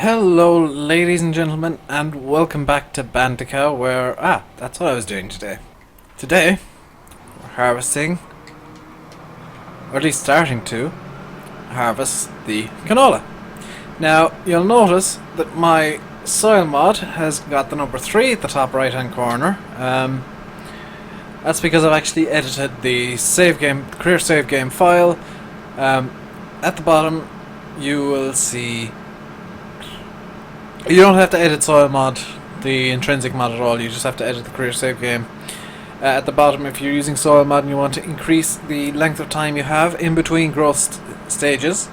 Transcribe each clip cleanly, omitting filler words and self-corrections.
Hello ladies and gentlemen, and welcome back to Bantikow, where, that's what I was doing today. Today, we're harvesting, or at least starting to, harvest the canola. Now, you'll notice that my soil mod has got the number 3 at the top right hand corner. That's because I've actually edited the save game, career save game file. At the bottom, you will see. You don't have to edit soil mod, the intrinsic mod at all, you just have to edit the career save game. At the bottom, if you're using soil mod and you want to increase the length of time you have in between growth stages,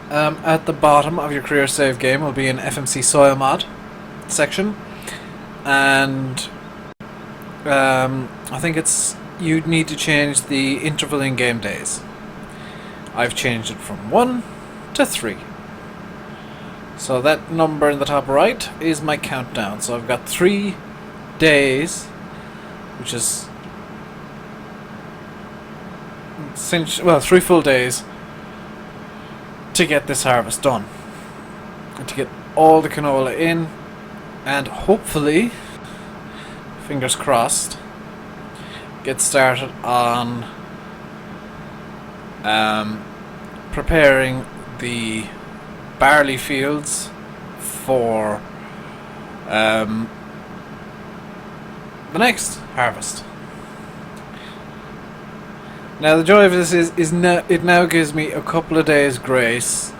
at the bottom of your career save game will be an FMC soil mod section, and I think you need to change the interval in game days. I've changed it from 1 to 3. So that number in the top right is my countdown. So I've got 3 days, which is 3 full days to get this harvest done, and to get all the canola in, and hopefully, fingers crossed, get started on preparing the barley fields for the next harvest. Now the joy of this is it now gives me a couple of days grace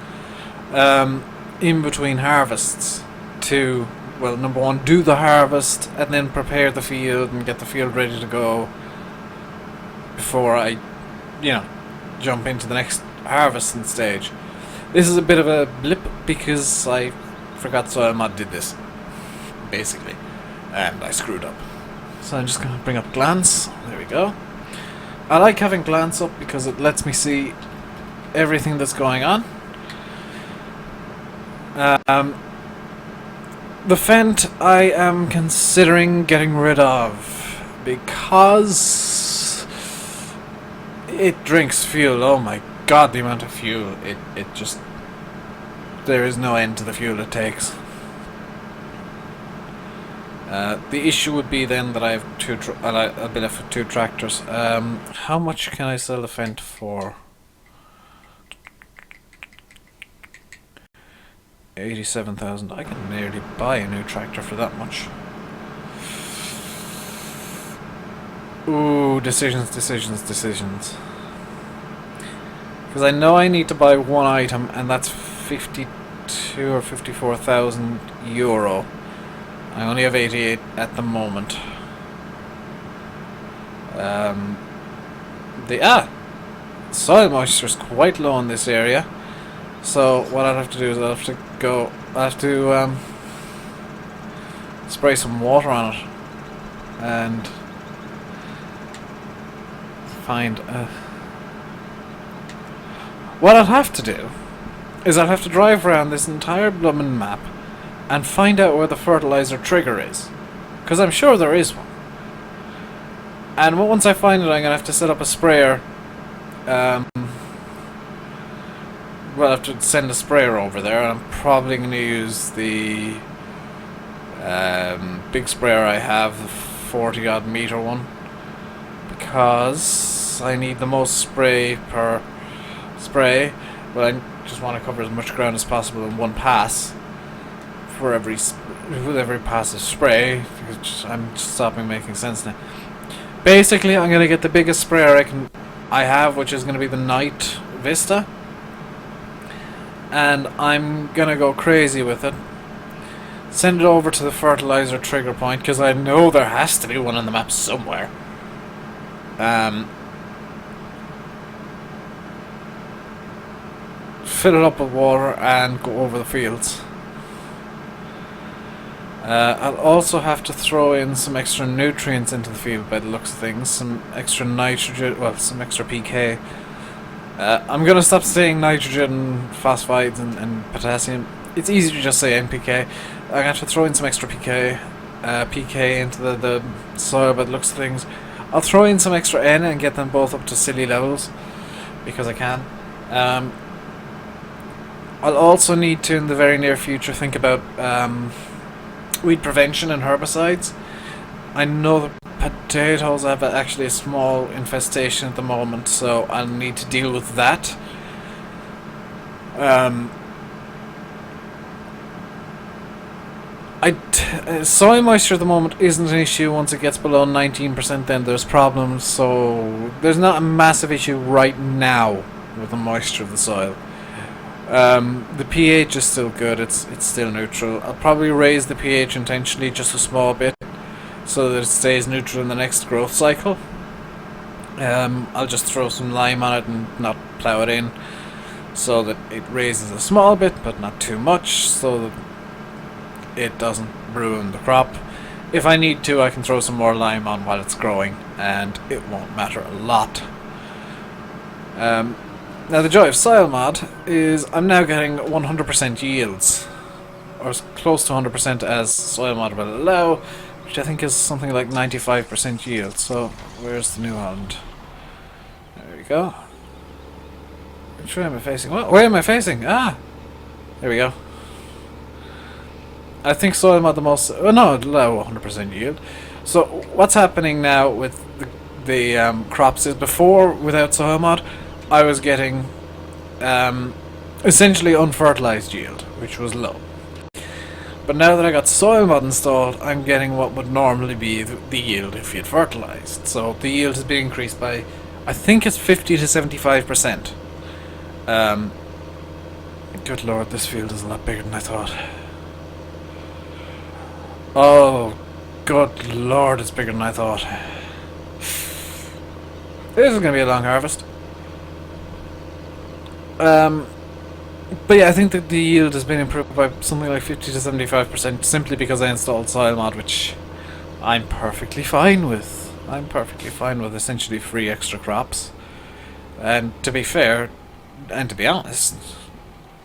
in between harvests to, well, number one, do the harvest and then prepare the field and get the field ready to go before I, jump into the next harvesting stage. This is a bit of a blip because I forgot soil mod did this, basically, and I screwed up. So I'm just going to bring up glance. There we go. I like having glance up because it lets me see everything that's going on. The Fent I am considering getting rid of because it drinks fuel. Oh my god, the amount of fuel. It just, there is no end to the fuel it takes. The issue would be then that I have a bit of 2 tractors. How much can I sell the Fent for? 87,000. I can nearly buy a new tractor for that much. Ooh, decisions. Because I know I need to buy one item, and that's 52 or 54,000 euro. I only have 88 at the moment. Soil moisture is quite low in this area. So what I'll have to do is I'll have to spray some water on it and find what I'll have to do is I'll have to drive around this entire bloomin' map and find out where the fertilizer trigger is, because I'm sure there is one. And once I find it, I'm gonna have to set up a sprayer. Well, I have to send a sprayer over there, and I'm probably going to use the big sprayer I have, the 40 odd meter one, because I need the most spray per spray, but I just want to cover as much ground as possible in one pass for every pass of spray, because I'm just stopping making sense now. Basically, I'm going to get the biggest sprayer I have, which is going to be the Night Vista, and I'm gonna go crazy with it. Send it over to the fertilizer trigger point, because I know there has to be one on the map somewhere. Fill it up with water and go over the fields. I'll also have to throw in some extra nutrients into the field by the looks of things. Some extra nitrogen, well, some extra PK. I'm going to stop saying nitrogen, phosphides and potassium. It's easy to just say NPK. I'm going to have to throw in some extra PK into the soil by the looks of things. I'll throw in some extra N and get them both up to silly levels, because I can. I'll also need to, in the very near future, think about weed prevention and herbicides. I know the potatoes have actually a small infestation at the moment, so I'll need to deal with that. Soil moisture at the moment isn't an issue. Once it gets below 19%, then there's problems. So there's not a massive issue right now with the moisture of the soil. The pH is still good. It's still neutral. I'll probably raise the pH intentionally just a small bit, so that it stays neutral in the next growth cycle. I'll just throw some lime on it and not plough it in, so that it raises a small bit, but not too much, so that it doesn't ruin the crop. If I need to, I can throw some more lime on while it's growing, and it won't matter a lot. Now the joy of soil mod is I'm now getting 100% yields, or as close to 100% as soil mod will allow, which I think is something like 95% yield. So where's the New Holland? There we go. Which way am I facing? What? Where am I facing? Ah! There we go. I think soil mod the most... Oh no, it'll allow 100% yield. So what's happening now with the crops is, before, without soil mod, I was getting essentially unfertilized yield, which was low. But now that I got soil mod installed, I'm getting what would normally be the yield if you'd fertilized. So the yield has been increased by, I think it's 50 to 75%. Good lord, this field is a lot bigger than I thought. Oh, good lord, it's bigger than I thought. This is going to be a long harvest. But yeah, I think that the yield has been improved by something like 50 to 75% simply because I installed soil mod, which I'm perfectly fine with. I'm perfectly fine with essentially free extra crops. And to be fair, and to be honest,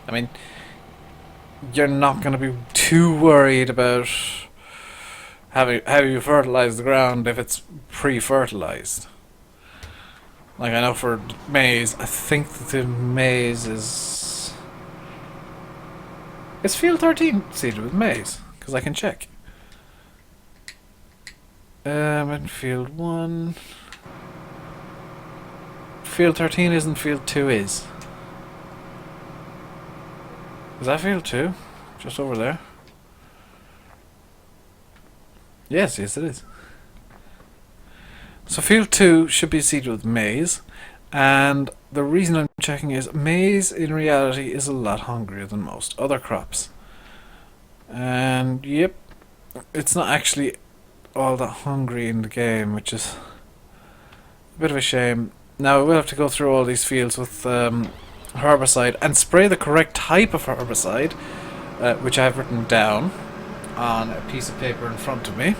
I mean, you're not going to be too worried about how you fertilize the ground if it's pre-fertilized. Like, I know for maize, I think that the maize is... Is field 13 seeded with maize? Because I can check. In field 1... Field 13 isn't, field 2 is. Is that field 2? Just over there? Yes, yes it is. So field 2 should be seeded with maize, and the reason I'm checking is maize in reality is a lot hungrier than most other crops. And yep, it's not actually all that hungry in the game, which is a bit of a shame. Now I will have to go through all these fields with herbicide and spray the correct type of herbicide, which I have written down on a piece of paper in front of me.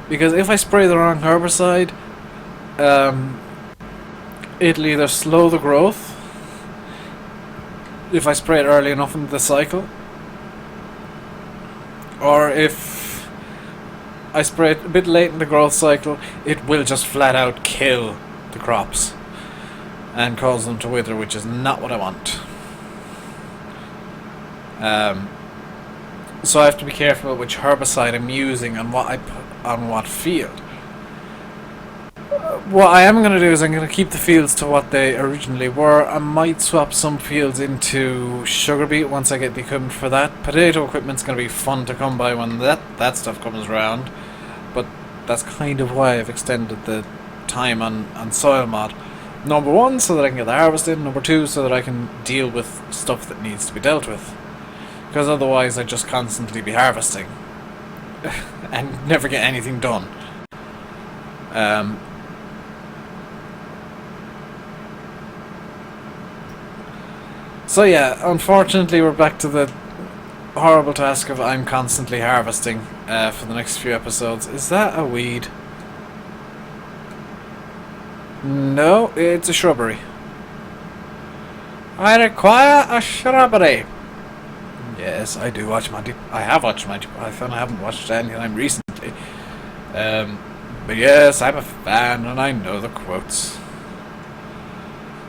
Because if I spray the wrong herbicide, it'll either slow the growth if I spray it early enough in the cycle, or if I spray it a bit late in the growth cycle, it will just flat out kill the crops and cause them to wither, which is not what I want. So I have to be careful which herbicide I'm using and what I put on what field. What I am going to do is I'm going to keep the fields to what they originally were. I might swap some fields into sugar beet once I get the equipment for that. Potato equipment's going to be fun to come by when that stuff comes around, but that's kind of why I've extended the time on soil mod. Number 1, so that I can get the harvest in. Number 2, so that I can deal with stuff that needs to be dealt with. Because otherwise I'd just constantly be harvesting and never get anything done. So yeah, unfortunately we're back to the horrible task of I'm constantly harvesting for the next few episodes. Is that a weed? No, it's a shrubbery. I require a shrubbery. Yes, I do watch Monty. I have watched Monty Python. I haven't watched any time recently. But yes, I'm a fan, and I know the quotes,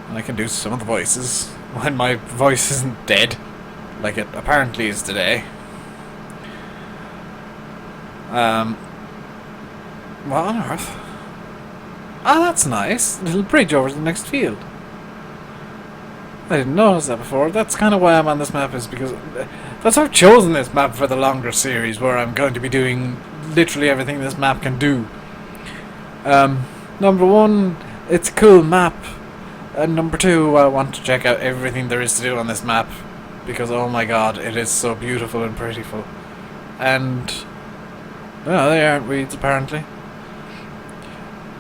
and I can do some of the voices. when my voice isn't dead, like it apparently is today. What on earth? Ah, that's nice. Little bridge over to the next field. I didn't notice that before. That's kind of why I'm on this map, is because that's why I've chosen this map for the longer series, where I'm going to be doing literally everything this map can do. Number one, it's a cool map. And number two, I want to check out everything there is to do on this map, because oh my god, it is so beautiful and prettiful. And well, they aren't weeds apparently.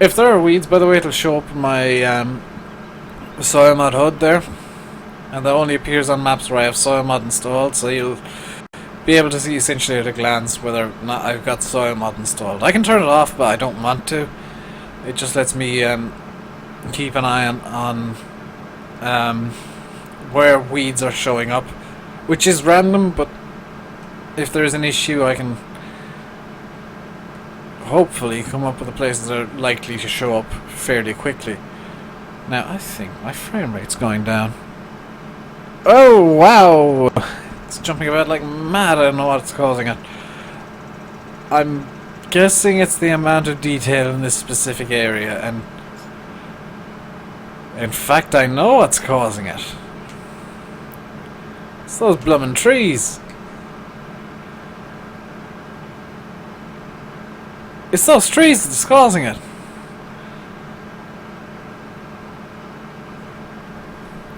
If there are weeds, by the way, it'll show up in my soil mod HUD there, and that only appears on maps where I have soil mod installed, so you'll be able to see essentially at a glance whether or not I've got soil mod installed. I can turn it off, but I don't want to. It just lets me keep an eye on where weeds are showing up, which is random, but if there's an issue I can hopefully come up with the places that are likely to show up fairly quickly. Now I think my frame rate's going down. Oh wow! It's jumping about like mad. I don't know what's causing it. I'm guessing it's the amount of detail in this specific area, and in fact I know what's causing it. It's those bloomin' trees. It's those trees that's causing it.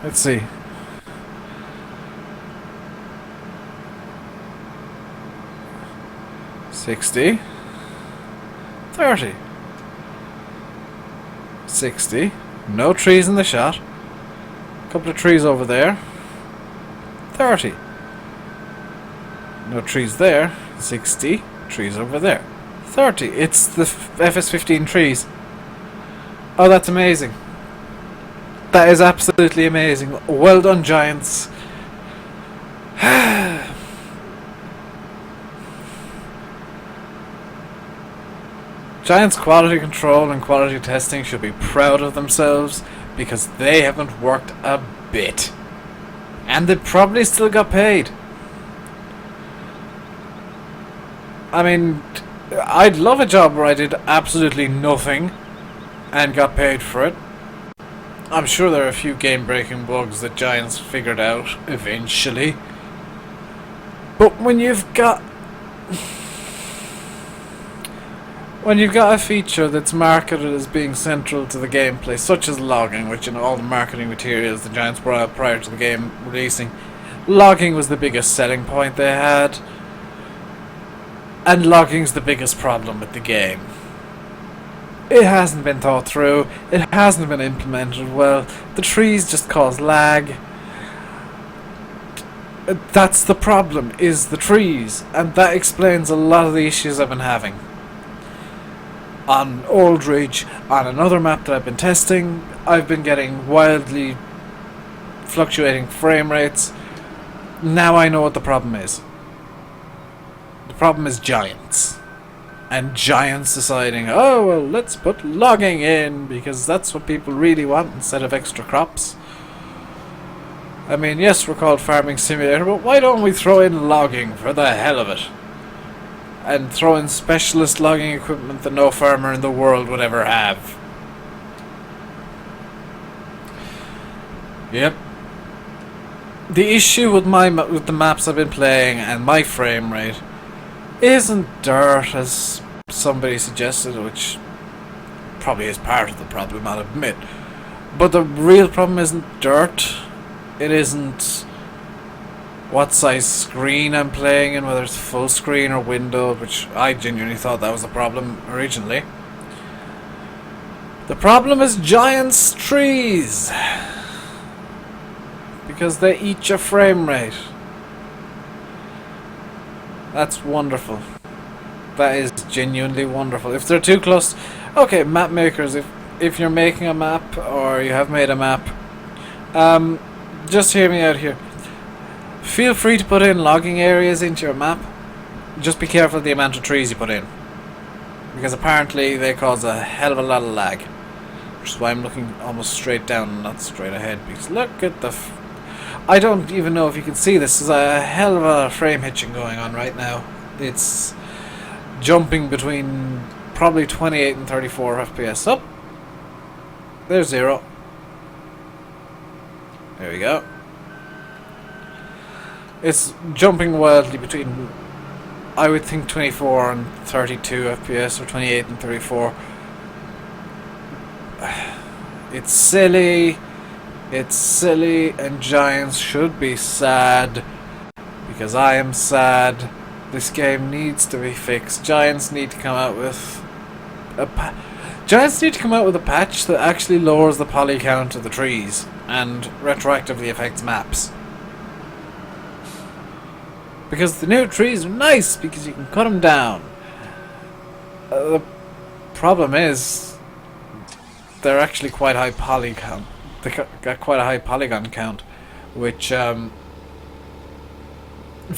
Let's see. $60. $30. $60. No trees in the shot. Couple of trees over there. $30. No trees there. $60. Trees over there. $30. It's the FS15 trees. Oh, that's amazing. That is absolutely amazing. Well done, Giants. Giants quality control and quality testing should be proud of themselves, because they haven't worked a bit. And they probably still got paid. I mean, I'd love a job where I did absolutely nothing and got paid for it. I'm sure there are a few game-breaking bugs that Giants figured out eventually. But when you've got a feature that's marketed as being central to the gameplay, such as logging, which in all the marketing materials the Giants brought out prior to the game releasing, logging was the biggest selling point they had. And logging's the biggest problem with the game. It hasn't been thought through, it hasn't been implemented well, the trees just cause lag. That's the problem, is the trees, and that explains a lot of the issues I've been having. On Aldridge, on another map that I've been testing, I've been getting wildly fluctuating frame rates. Now I know what the problem is. The problem is Giants. And Giants deciding, oh well, let's put logging in because that's what people really want instead of extra crops. I mean, yes, we're called Farming Simulator, but why don't we throw in logging for the hell of it? And throw in specialist logging equipment that no farmer in the world would ever have. Yep. The issue with the maps I've been playing and my frame rate isn't dirt, as somebody suggested, which probably is part of the problem, I'll admit. But the real problem isn't dirt. It isn't what size screen I'm playing in, whether it's full screen or window, which I genuinely thought that was the problem originally. The problem is Giants' trees, because they eat your frame rate. That's wonderful. That is genuinely wonderful. If they're too close, okay, map makers, if you're making a map or you have made a map, just hear me out here. Feel free to put in logging areas into your map. Just be careful of the amount of trees you put in, because apparently they cause a hell of a lot of lag, which is why I'm looking almost straight down and not straight ahead, because look at the I don't even know if you can see this. There's a hell of a frame hitching going on right now. It's jumping between probably 28 and 34 FPS. Up. There's 0. There we go. It's jumping wildly between, I would think, 24 and 32 FPS, or 28 and 34. It's silly, and Giants should be sad, because I am sad. This game needs to be fixed. Giants need to come out with a patch that actually lowers the poly count of the trees and retroactively affects maps. Because the new trees are nice because you can cut them down. The problem is they're actually quite high poly count. They got quite a high polygon count, which for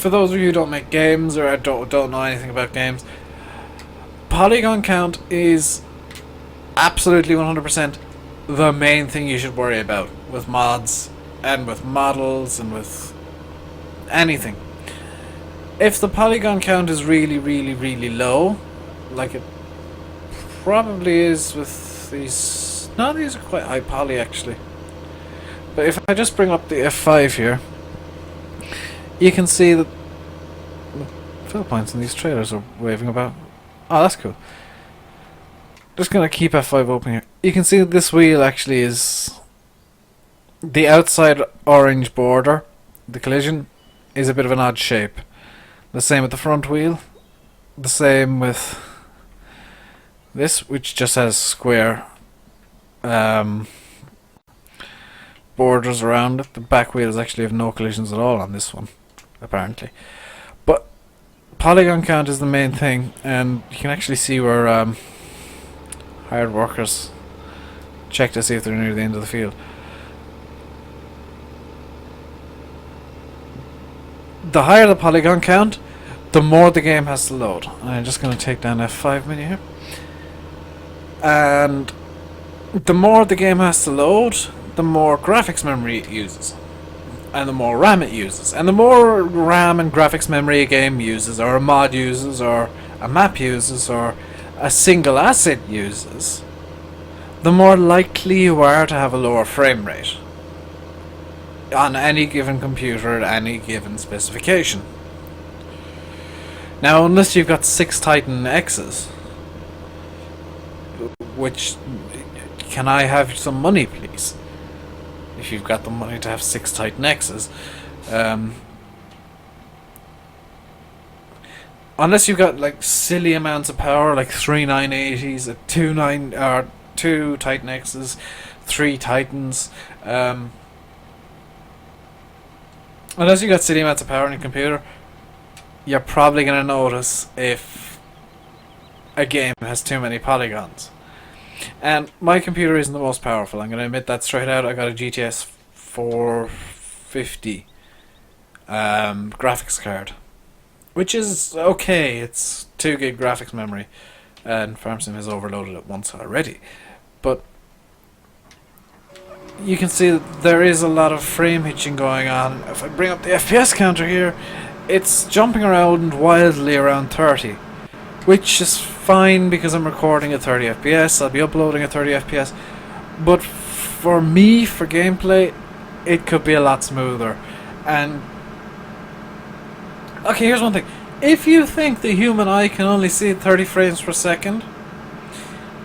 those of you who don't make games or don't know anything about games, polygon count is absolutely 100% the main thing you should worry about with mods and with models and with anything. If the polygon count is really, really, really low, like it probably is with these... No, these are quite high poly actually. But if I just bring up the F5 here, you can see that the fill points in these trailers are waving about. Oh, that's cool. Just gonna keep F5 open here. You can see that this wheel actually is... The outside orange border, the collision, is a bit of an odd shape. The same with the front wheel. The same with this, which just has square borders around it. The back wheels actually have no collisions at all on this one, apparently. But polygon count is the main thing, and you can actually see where hired workers check to see if they're near the end of the field. The higher the polygon count, the more the game has to load. And I'm just going to take down F5 menu here. And the more the game has to load, the more graphics memory it uses. And the more RAM it uses. And the more RAM and graphics memory a game uses, or a mod uses, or a map uses, or a single asset uses, the more likely you are to have a lower frame rate on any given computer at any given specification. Now, unless you've got 6 Titan X's, which, can I have some money please? If you've got the money to have 6 Titan X's, unless you've got like silly amounts of power, like 3 980s, 2 Titan X's, 3 Titans, unless you got silly amounts of power in your computer, you're probably going to notice if a game has too many polygons. And my computer isn't the most powerful, I'm going to admit that straight out. I got a GTS 450 graphics card, which is okay. It's 2 gig graphics memory, and FarmSim has overloaded it once already. But you can see that there is a lot of frame hitching going on. If I bring up the FPS counter here, it's jumping around wildly around 30, which is fine because I'm recording at 30 FPS. I'll be uploading at 30 FPS. But for me, for gameplay, it could be a lot smoother. And okay, here's one thing. If you think the human eye can only see 30 frames per second,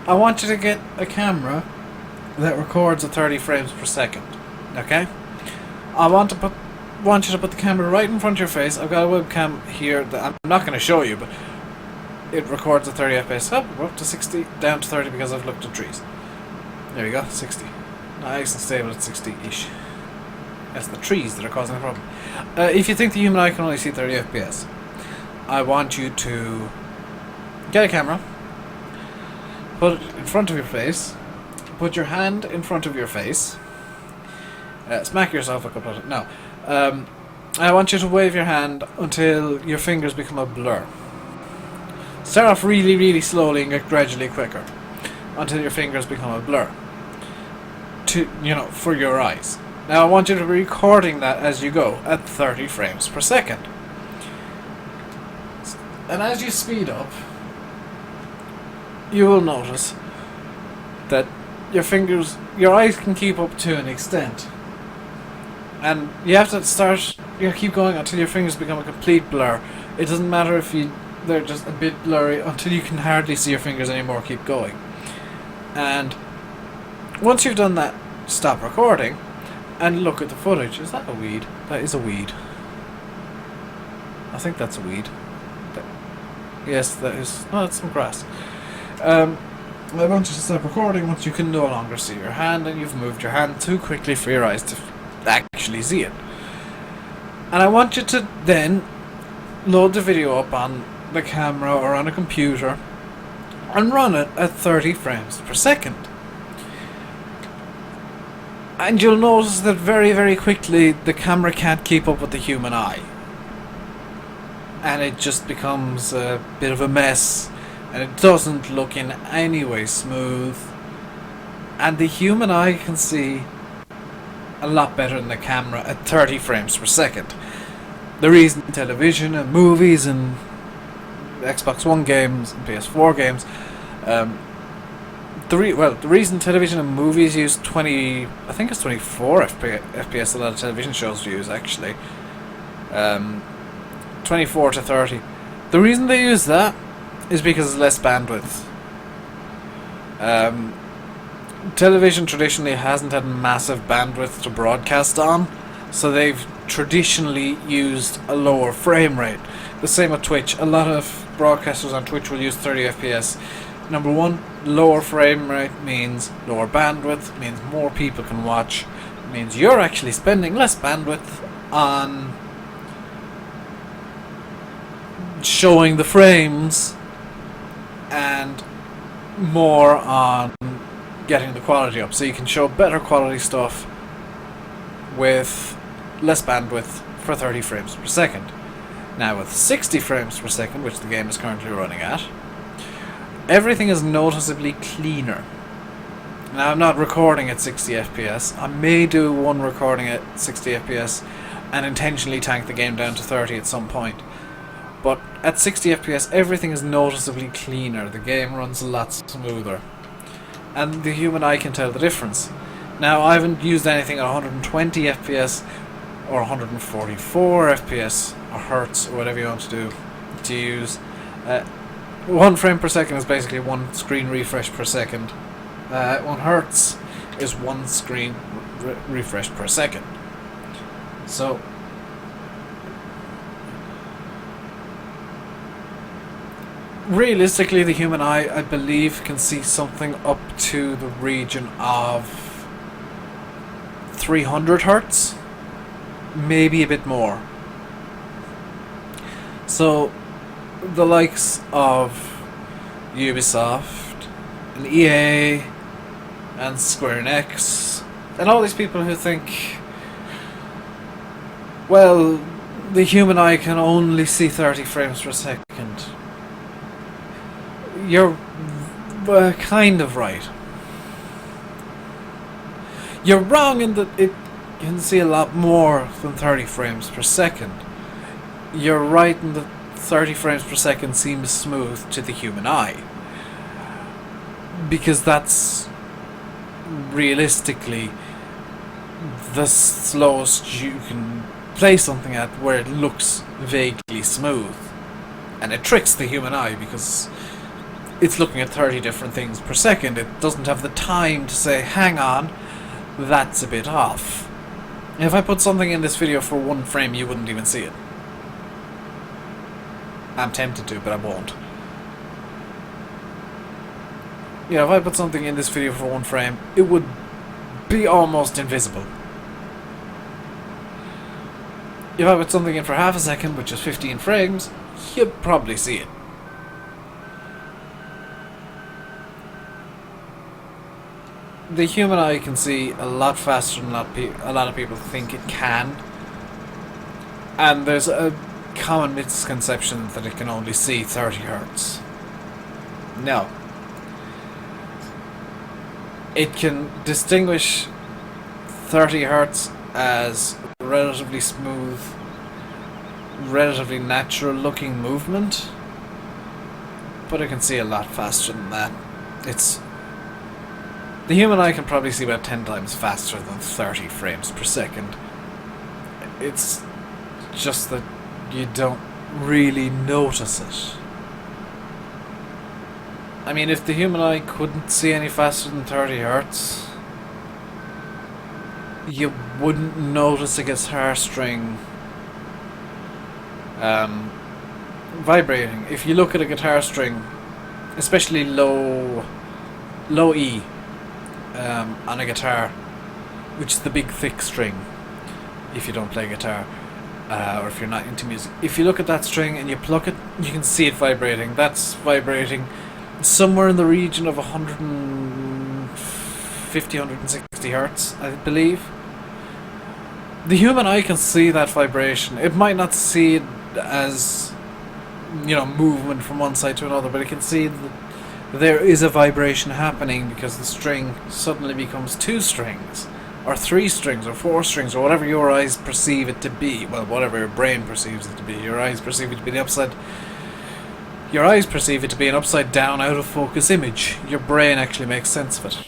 I want you to get a camera that records at 30 frames per second. Okay? I want you to put the camera right in front of your face. I've got a webcam here that I'm not going to show you, but it records at 30 FPS. Oh, we're up to 60, down to 30 because I've looked at trees. There we go, 60. Nice and stable at 60-ish. That's the trees that are causing the problem. If you think the human eye can only see 30 FPS, I want you to get a camera, put it in front of your face, put your hand in front of your face, smack yourself a couple of... No. I want you to wave your hand until your fingers become a blur. Start off really, really slowly and get gradually quicker until your fingers become a blur. For your eyes. Now I want you to be recording that as you go at 30 frames per second. And as you speed up, you will notice that your eyes can keep up to an extent. And you have to keep going until your fingers become a complete blur. It doesn't matter if they're just a bit blurry until you can hardly see your fingers anymore. Keep going. And once you've done that, stop recording and look at the footage. Is that a weed? That is a weed. I think that's a weed. Yes, that is. No, that's some grass. I want you to stop recording once you can no longer see your hand and you've moved your hand too quickly for your eyes to actually see it. And I want you to then load the video up on the camera or on a computer and run it at 30 frames per second. And you'll notice that very, very quickly the camera can't keep up with the human eye. And it just becomes a bit of a mess, and it doesn't look in any way smooth. And the human eye can see a lot better than the camera at 30 frames per second. The reason television and movies and Xbox One games and PS4 games, the reason television and movies use 24 FPS, a lot of television shows use actually, 24 to 30. The reason they use that is because it's less bandwidth. Television traditionally hasn't had massive bandwidth to broadcast on, so they've traditionally used a lower frame rate. The same with Twitch. A lot of broadcasters on Twitch will use 30 FPS. Number one, lower frame rate means lower bandwidth, means more people can watch, means you're actually spending less bandwidth on showing the frames and more on getting the quality up, so you can show better quality stuff with less bandwidth for 30 frames per second. Now with 60 frames per second, which the game is currently running at, everything is noticeably cleaner. Now I'm not recording at 60 FPS. I may do one recording at 60 FPS and intentionally tank the game down to 30 at some point. But at 60 FPS everything is noticeably cleaner. The game runs a lot smoother. And the human eye can tell the difference. Now I haven't used anything at 120 FPS or 144 FPS or Hertz or whatever you want to use. 1 frame per second is basically 1 screen refresh per second. 1 Hertz is 1 screen refresh per second. So realistically, the human eye, I believe, can see something up to the region of 300 Hertz, maybe a bit more. So the likes of Ubisoft and EA and Square Enix and all these people who think, well, the human eye can only see 30 frames per second. You're kind of right. You're wrong in that it can see a lot more than 30 frames per second. You're right in that 30 frames per second seems smooth to the human eye, because that's realistically the slowest you can play something at, where it looks vaguely smooth. And it tricks the human eye because it's looking at 30 different things per second. It doesn't have the time to say, hang on, that's a bit off. If I put something in this video for 1 frame, you wouldn't even see it. I'm tempted to, but I won't. Yeah, if I put something in this video for 1 frame, it would be almost invisible. If I put something in for half a second, which is 15 frames, you'd probably see it. The human eye can see a lot faster than a lot of people think it can. And there's a common misconception that it can only see 30 Hertz. No. It can distinguish 30 Hertz as relatively smooth, relatively natural looking movement, but I can see a lot faster than that. The human eye can probably see about 10 times faster than 30 frames per second. It's just that you don't really notice it. I mean, if the human eye couldn't see any faster than 30 Hertz, you wouldn't notice a guitar string vibrating. If you look at a guitar string, especially low E on a guitar, which is the big thick string, if you don't play guitar, or if you're not into music, if you look at that string and you pluck it, you can see it vibrating. That's vibrating somewhere in the region of 150, 160 Hertz, I believe. The human eye can see that vibration. It might not see it as, you know, movement from one side to another, but it can see that there is a vibration happening because the string suddenly becomes 2 strings, or 3 strings, or 4 strings, or whatever your eyes perceive it to be. Well, whatever your brain perceives it to be. Your eyes perceive it to be Your eyes perceive it to be an upside down, out of focus image. Your brain actually makes sense of it.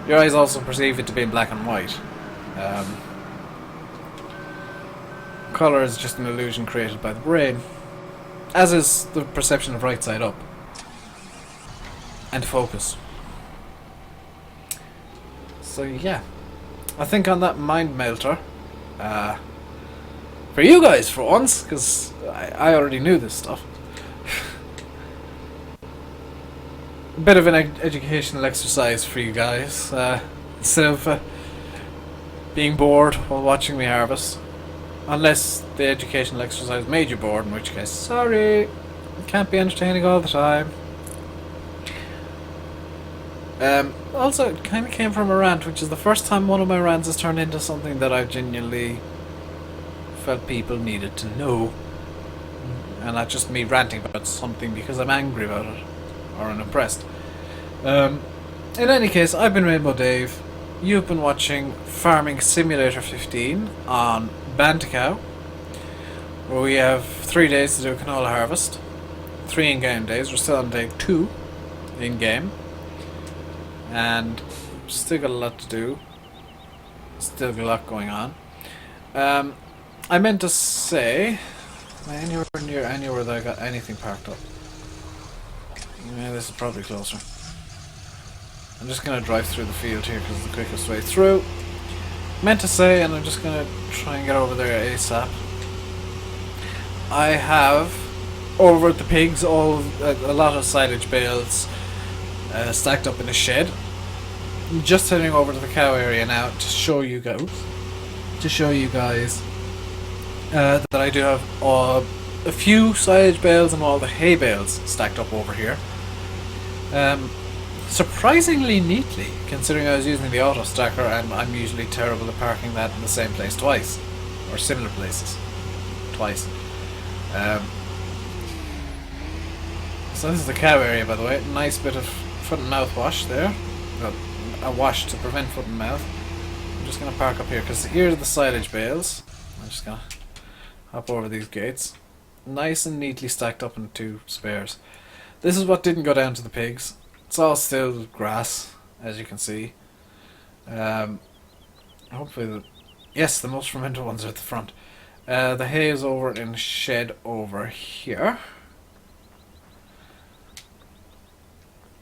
Your eyes also perceive it to be in black and white. Colour is just an illusion created by the brain, as is the perception of right side up and focus. So yeah, I think on that mind melter, for you guys for once, because I already knew this stuff, a bit of an educational exercise for you guys, instead of being bored while watching me harvest. Unless the educational exercise made you bored, in which case, sorry, it can't be entertaining all the time. Also, it kind of came from a rant, which is the first time one of my rants has turned into something that I genuinely felt people needed to know. And not just me ranting about something because I'm angry about it, or unimpressed. In any case, I've been Rainbow Dave. You've been watching Farming Simulator 15 on Bantikow, where we have 3 days to do a canola harvest. 3 in-game days. We're still on day 2 in-game. And still got a lot to do. Still got a lot going on. I meant to say, anywhere near anywhere that I got anything parked up. Yeah, this is probably closer. I'm just gonna drive through the field here because it's the quickest way through. Meant to say, and I'm just gonna try and get over there ASAP. I have over at the pigs a lot of silage bales stacked up in a shed. I'm just heading over to the cow area now to show you guys. That I do have a few silage bales and all the hay bales stacked up over here. Surprisingly neatly, considering I was using the auto stacker and I'm usually terrible at parking that in the same place twice, or similar places twice. So this is the cow area, by the way. Nice bit of foot and mouth wash there. Well, a wash to prevent foot and mouth. I'm just going to park up here because here are the silage bales. I'm just going to hop over these gates. Nice and neatly stacked up in 2 spares. This is what didn't go down to the pigs. It's all still grass, as you can see. Hopefully, yes, the most fermented ones are at the front. The hay is over in a shed over here.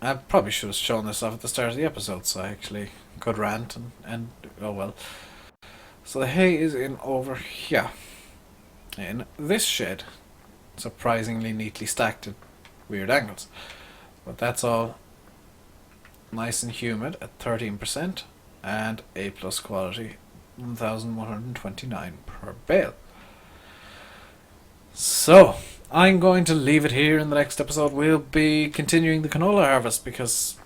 I probably should have shown this off at the start of the episode, so I actually could rant and oh well. So the hay is in over here, in this shed, surprisingly neatly stacked at weird angles. But that's all nice and humid at 13% and A+ quality, 1,129 per bale. So I'm going to leave it here. In the next episode we'll be continuing the canola harvest because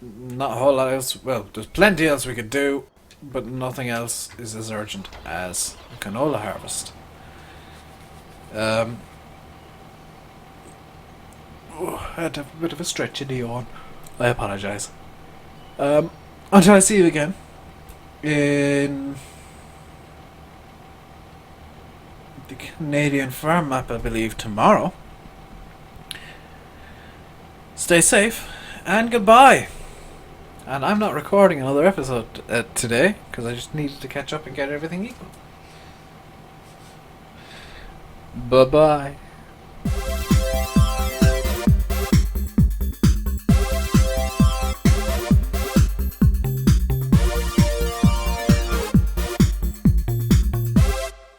not a whole lot else, well, there's plenty else we could do, but nothing else is as urgent as the canola harvest. I had to have a bit of a stretch in the yawn. I apologise. Until I see you again, in the Canadian farm map, I believe, tomorrow. Stay safe, and goodbye. And I'm not recording another episode today, because I just needed to catch up and get everything equal. Bye-bye.